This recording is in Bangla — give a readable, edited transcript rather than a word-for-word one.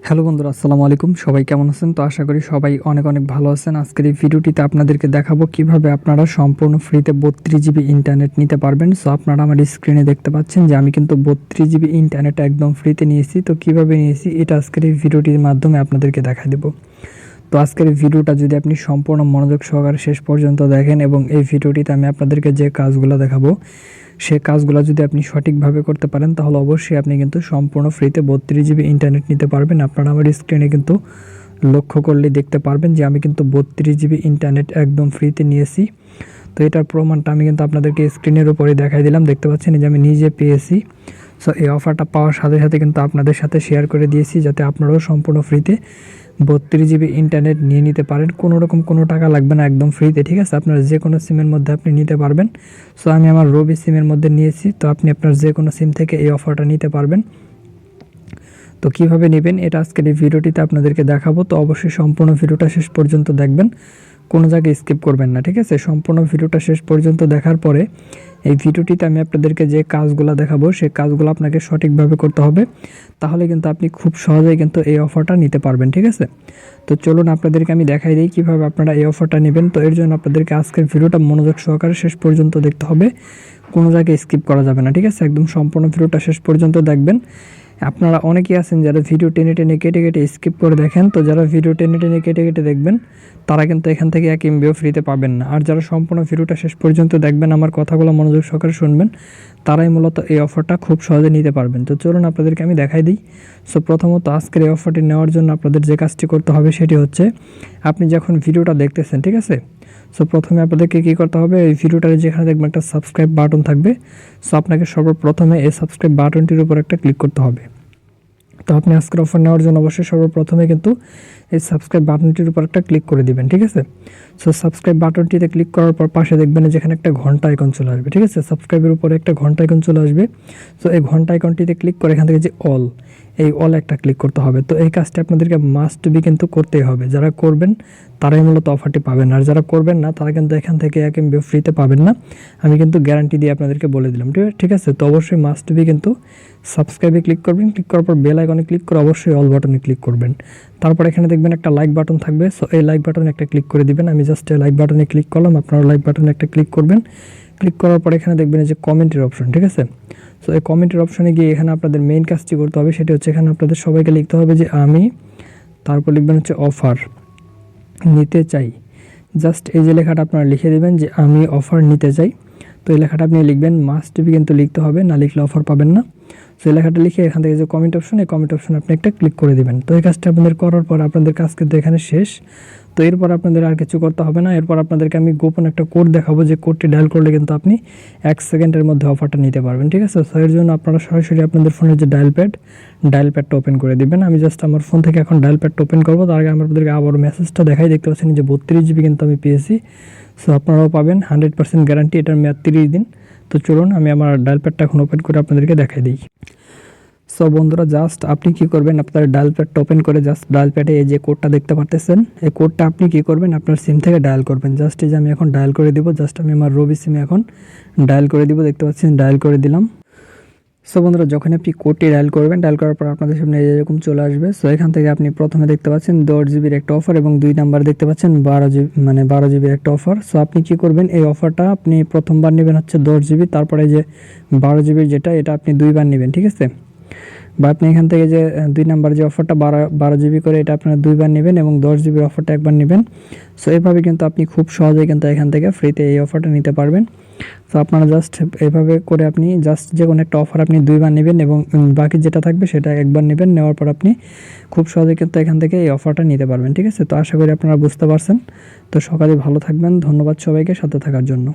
হ্যালো বন্ধুরা, আসসালামু আলাইকুম। সবাই কেমন আছেন? তো আশা করি সবাই অনেক অনেক ভালো আছেন। আজকের এই ভিডিওটিতে আপনাদেরকে দেখাবো কিভাবে আপনারা সম্পূর্ণ ফ্রিতে 32 জিবি ইন্টারনেট নিতে পারবেন। সো আপনারা আমার স্ক্রিনে দেখতে পাচ্ছেন যে আমি কিন্তু 32 জিবি ইন্টারনেট একদম ফ্রিতে নিয়েছি। তো কিভাবে নিয়েছি এটা আজকের এই ভিডিওটির মাধ্যমে আপনাদেরকে দেখাই দেবো। তো আজকের এই ভিডিওটা যদি আপনি সম্পূর্ণ মনোযোগ সহকারে শেষ পর্যন্ত দেখেন এবং এই ভিডিওটিতে আমি আপনাদেরকে যে কাজগুলো দেখাবো সে কাজগুলো যদি আপনি সঠিকভাবে করতে পারেন তাহলে অবশ্যই আপনি কিন্তু সম্পূর্ণ ফ্রিতে 32 জিবি ইন্টারনেট নিতে পারবেন। আপনারা আমার স্ক্রিনে কিন্তু লক্ষ্য করলে দেখতে পারবেন যে আমি কিন্তু 32 জিবি ইন্টারনেট একদম ফ্রিতে নিয়েছি। তো এটার প্রমাণটা আমি কিন্তু আপনাদেরকে স্ক্রিনের উপরে দেখাই দিলাম। দেখতে পাচ্ছেন যে আমি নিজে পেয়েছি। সো এই অফারটা পাওয়ার সাথে সাথে কিন্তু আপনাদের সাথে শেয়ার করে দিয়েছি যাতে আপনারাও সম্পূর্ণ ফ্রিতে 32 জিবি ইন্টারনেট নিয়ে নিতে পারেন। কোনো রকম কোনো টাকা লাগবে না, একদম ফ্রিতে, ঠিক আছে? আপনার যে কোনো সিমের মধ্যে আপনি নিতে পারবেন। সো আমি আমার রবি সিমের মধ্যে নিয়েছি। তো আপনি আপনার যে কোনো সিম থেকে এই অফারটা নিতে পারবেন। তো কিভাবে নেবেন এটা আজকের এই ভিডিওটিতে আপনাদেরকে দেখাবো। তো অবশ্যই সম্পূর্ণ ভিডিওটা শেষ পর্যন্ত দেখবেন, কোনো জায়গায় স্কিপ করবেন না, ঠিক আছে? সম্পূর্ণ ভিডিওটা শেষ পর্যন্ত দেখার পরে এই ভিডিওটিতে আমি আপনাদেরকে যে কাজগুলো দেখাবো সেই কাজগুলো আপনাকে সঠিকভাবে করতে হবে। তাহলে কিন্তু আপনি খুব সহজেই কিন্তু এই অফারটা নিতে পারবেন, ঠিক আছে? তো চলুন আপনাদেরকে আমি দেখাই দিই কীভাবে আপনারা এই অফারটা নেবেন। তো এর জন্য আপনাদেরকে আজকের ভিডিওটা মনোযোগ সহকারে শেষ পর্যন্ত দেখতে হবে, কোনো জায়গায় স্কিপ করা যাবে না, ঠিক আছে? একদম সম্পূর্ণ ভিডিওটা শেষ পর্যন্ত দেখবেন। আপনারা অনেকেই আছেন যারা ভিডিও টেনে টেনে কেটে কেটে স্কিপ করে দেখেন। তো যারা ভিডিও টেনে টেনে কেটে কেটে দেখবেন তারা কিন্তু এখান থেকে 1 MB ফ্রিতে পাবেন না। আর যারা সম্পূর্ণ ভিডিওটা শেষ পর্যন্ত দেখবেন, আমার কথাগুলো মনোযোগ সহকারে শুনবেন, তারাই মূলত এই অফারটা খুব সহজে নিতে পারবেন। তো চলুন আপনাদেরকে আমি দেখাই দিই। সো প্রথমত আজকের এই অফারটি নেওয়ার জন্য আপনাদের যে কাজটি করতে হবে সেটি হচ্ছে, আপনি যখন ভিডিওটা দেখতেছেন, ঠিক আছে? সো প্রথমে আপনাদেরকে কী করতে হবে, এই ভিডিওটার যেখানে দেখবেন একটা সাবস্ক্রাইব বাটন থাকবে। সো আপনাকে সর্বপ্রথমে এই সাবস্ক্রাইব বাটনটির উপর একটা ক্লিক করতে হবে। তো আপনি আজকের অফার নেওয়ার জন্য অবশ্যই সর্বপ্রথমে কিন্তু এই সাবস্ক্রাইব বাটনটির উপর একটা ক্লিক করে দিবেন, ঠিক আছে? সো সাবস্ক্রাইব বাটনটিতে ক্লিক করার পর পাশে দেখবেন যেখানে একটা ঘন্টা আইকন চলে আসবে, ঠিক আছে? সাবস্ক্রাইবের উপরে একটা ঘন্টা আইকন চলে আসবে। সো এই ঘন্টা আইকনটিতে ক্লিক করে এখান থেকে যে অল, এই অল একটা ক্লিক করতে হবে। তো এই কাজটি আপনাদেরকে মাস্ট বি কিন্তু করতেই হবে। যারা করবেন তারাই মূলত অফারটি পাবেন, আর যারা করবেন না তারা কিন্তু এখান থেকে 1 MB ফ্রিতে পাবেন না। আমি কিন্তু গ্যারান্টি দিয়ে আপনাদেরকে বলে দিলাম, ঠিক আছে? তো অবশ্যই মাস্ট বি কিন্তু সাবস্ক্রাইবে ক্লিক করবেন। ক্লিক করার পর বেল আইকনে ক্লিক করে অবশ্যই অল বাটনে ক্লিক করবেন। তারপর এখানে দেখবেন একটা লাইক বাটন থাকবে। সো এই লাইক বাটনে একটা ক্লিক করে দিবেন। আমি জাস্ট এই লাইক বাটনে ক্লিক করলাম, আপনারা লাইক বাটনে একটা ক্লিক করবেন। ক্লিক করার পর এখানে দেখবেন যে কমেন্টের অপশন, ঠিক আছে? সো এই কমেন্টের অপশনে গিয়ে এখানে আপনাদের মেইন কাজটি করতে হবে, সেটি হচ্ছে এখানে আপনাদের সবাইকে লিখতে হবে যে আমি, তারপর লিখবেন হচ্ছে অফার নিতে চাই। জাস্ট এই যে লেখাটা আপনারা লিখে দেবেন যে আমি অফার নিতে চাই। তো এই লেখাটা আপনি লিখবেন, মাস্ট বি কিন্তু লিখতে হবে, না লিখলে অফার পাবেন না। সো এই লেখাটা লিখে এখান থেকে যে কমেন্ট অপশন, এই কমেন্ট অপশনে আপনি একটা ক্লিক করে দেবেন। তো এই কাজটা আপনাদের করার পর আপনাদের কাজ কিন্তু এখানে শেষ। তো এরপর আপনাদের আর কিছু করতে হবে না। এরপর আপনাদেরকে আমি গোপন একটা কোড দেখাবো, যে কোডটি ডায়াল করলে কিন্তু আপনি 1 সেকেন্ডের মধ্যে অফারটা নিতে পারবেন, ঠিক আছে? সো এর জন্য আপনারা সরাসরি আপনাদের ফোনের যে ডায়াল প্যাডটা ওপেন করে দিবেন। আমি জাস্ট আমার ফোন থেকে এখন ডায়াল প্যাডটা ওপেন করবো। তার আগে আপনাদেরকে আবারও মেসেজটা দেখাই। দেখতে পাচ্ছেন যে 32 জিবি কিন্তু আমি পেয়েছি। সো আপনারাও পাবেন, 100% গ্যারান্টি, এটার মেয়াদ 30 দিন। তো চলুন আমি আমার ডায়াল প্যাডটা এখন ওপেন করে আপনাদেরকে দেখাই দিই। সো বন্ধুরা, জাস্ট আপনি কি করবেন, আপনার ডায়াল প্যাডটা ওপেন করে জাস্ট ডায়াল প্যাডে এই যে কোডটা দেখতে পারতেছেন, এই কোডটা আপনি কি করবেন, আপনার সিম থেকে ডায়াল করবেন। জাস্ট এই যে আমি এখন ডায়াল করে দিব। জাস্ট আমি আমার রবি সিমে এখন ডায়াল করে দিব। দেখতে পাচ্ছেন ডায়াল করে দিলাম। সো বন্ধুরা, যখন আপনি কোডটি ডায়াল করবেন, ডায়াল করার পর আপনাদের সামনে এরকম চলে আসবে। সো এখান থেকে আপনি প্রথমে দেখতে পাচ্ছেন 10 জিবির একটা অফার এবং 2 নাম্বার দেখতে পাচ্ছেন 12 জিবির একটা অফার। সো আপনি কি করবেন, এই অফারটা আপনি প্রথমবার নেবেন হচ্ছে 10 জিবি, তারপরে যে 12 জিবির যেটা, এটা আপনি 2বার নেবেন, ঠিক আছে? বা আপনি এখান থেকে যে 2 নাম্বার যে অফারটা 12 জিবি করে, এটা আপনারা 2বার নেবেন এবং 10 জিবির অফারটা একবার নেবেন। সো এভাবে কিন্তু আপনি খুব সহজেই কিন্তু এখান থেকে ফ্রিতে এই অফারটা নিতে পারবেন। তো আপনারা জাস্ট এভাবে করে আপনি জাস্ট যে কোনো একটা অফার আপনি 2বার নেবেন এবং বাকি যেটা থাকবে সেটা একবার নেবেন। নেওয়ার পর আপনি খুব সহজে কিন্তু এখান থেকে এই অফারটা নিতে পারবেন, ঠিক আছে? তো আশা করি আপনারা বুঝতে পারছেন। তো সকালে ভালো থাকবেন। ধন্যবাদ সবাইকে সাথে থাকার জন্য।